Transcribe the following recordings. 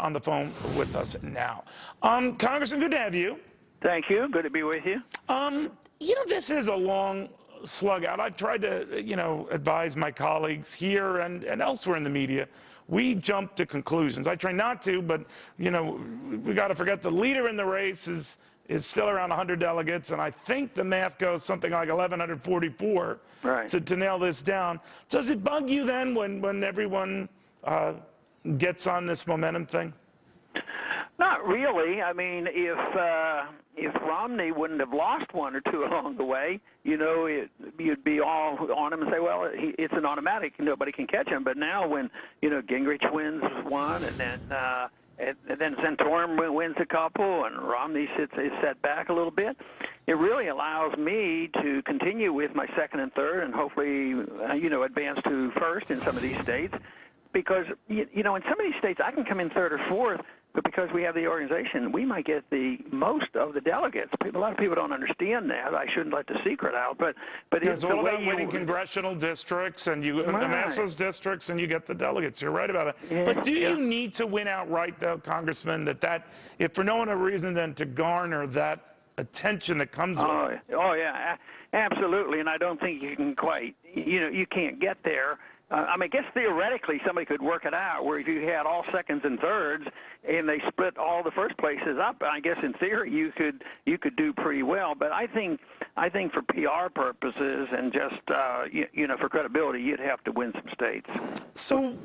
on the phone with us now. Congressman, good to have you. Thank you. Good to be with you. This is a long slug out. I've tried to, advise my colleagues here and elsewhere in the media. We jump to conclusions. I try not to, but, we got to forget the leader in the race is still around 100 delegates, and I think the math goes something like 1,144 right. to nail this down. Does it bug you then when everyone gets on this momentum thing? Not really. I mean, if Romney wouldn't have lost one or two along the way, you'd be all on him and say, well, it's an automatic. Nobody can catch him. But now when, Gingrich wins one, and then Santorum wins a couple, and Romney is set back a little bit, it really allows me to continue with my second and third and hopefully, advance to first in some of these states. Because, in some of these states, I can come in third or fourth, but because we have the organization, we might get the most of the delegates. A lot of people don't understand that. I shouldn't let the secret out, but it's all about winning congressional districts, and you amass those districts, and you get the delegates. You're right about it. Yeah, but do you need to win outright, though, Congressman, that if for no other reason than to garner that attention that comes with it? Oh, yeah, absolutely. And I don't think you can quite, you can't get there. I guess theoretically somebody could work it out where if you had all seconds and thirds and they split all the first places up, I guess in theory you could do pretty well. But I think for PR purposes and just for credibility, you'd have to win some states. So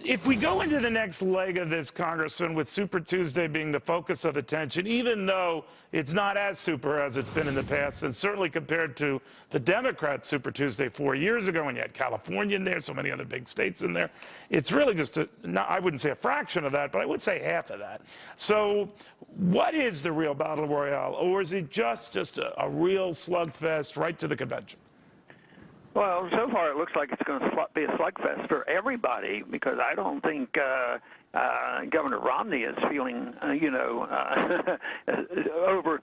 if we go into the next leg of this, Congressman, with Super Tuesday being the focus of attention, even though it's not as super as it's been in the past, and certainly compared to the Democrat Super Tuesday 4 years ago when you had California in there, so many other big states in there, it's really just I wouldn't say a fraction of that, but I would say half of that. So what is the real battle royale, or is it just a real slugfest right to the convention? Well, so far it looks like it's going to be a slugfest for everybody, because I don't think Governor Romney is feeling,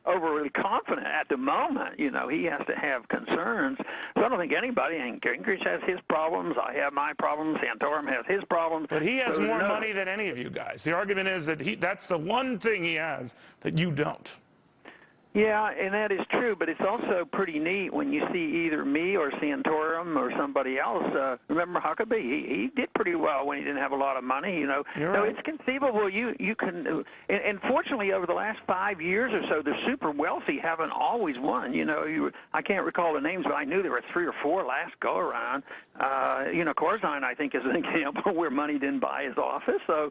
overly confident at the moment. He has to have concerns. So I don't think anybody, and Gingrich has his problems, I have my problems, Santorum has his problems. But he has more money than any of you guys. The argument is that that's the one thing he has that you don't. Yeah, and that is true, but it's also pretty neat when you see either me or Santorum or somebody else. Remember Huckabee? He did pretty well when he didn't have a lot of money, You're so right. it's conceivable you can, and fortunately over the last 5 years or so, the super wealthy haven't always won. I can't recall the names, but I knew there were 3 or 4 last go around. Corzine, I think, is an example where money didn't buy his office. So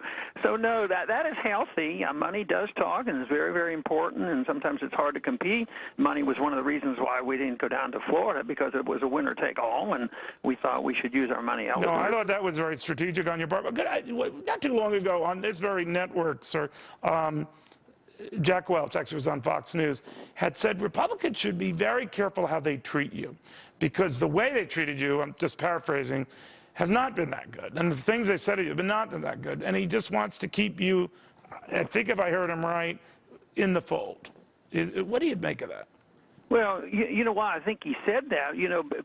no, that is healthy. Money does talk, and it's very, very important, and sometimes it's hard to compete. Money was one of the reasons why we didn't go down to Florida, because it was a winner-take-all, and we thought we should use our money elsewhere. No, I thought that was very strategic on your part. But not too long ago on this very network, sir, Jack Welch, actually was on Fox News, had said Republicans should be very careful how they treat you, because the way they treated you, I'm just paraphrasing, has not been that good. And the things they said to you have not been that good. And he just wants to keep you, I think if I heard him right, in the fold. What do you make of that? Well, you know why I think he said that.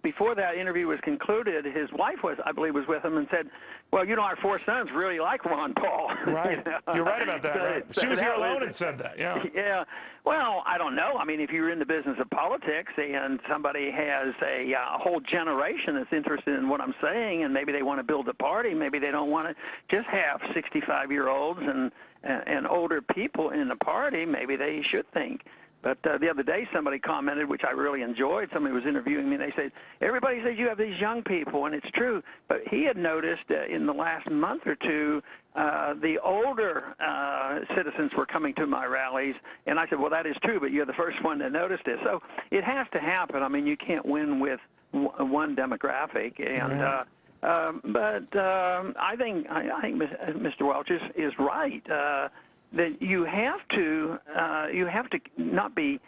Before that interview was concluded, his wife I believe, was with him and said, well, our 4 sons really like Ron Paul. Right. You're right about that, right? She was here alone and said that, yeah. Yeah. Well, I don't know. I mean, if you're in the business of politics and somebody has a whole generation that's interested in what I'm saying, and maybe they want to build a party, maybe they don't want to just have 65-year-olds and older people in the party, maybe they should think. But the other day somebody commented, which I really enjoyed, somebody was interviewing me, and they said, everybody says you have these young people, and it's true. But he had noticed in the last month or two, the older citizens were coming to my rallies, and I said, well, that is true, but you're the first one to notice this. So it has to happen. I mean, you can't win with one demographic. And but I think Mr. Welch is right. That you have to not be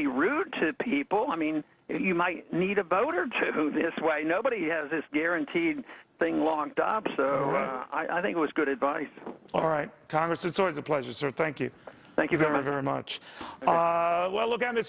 rude to people. I mean, you might need a vote or two this way. Nobody has this guaranteed thing locked up, so I think it was good advice. All right, Congress, it's always a pleasure, sir. Thank you. Thank you very much. Very much. Well, look at Mr.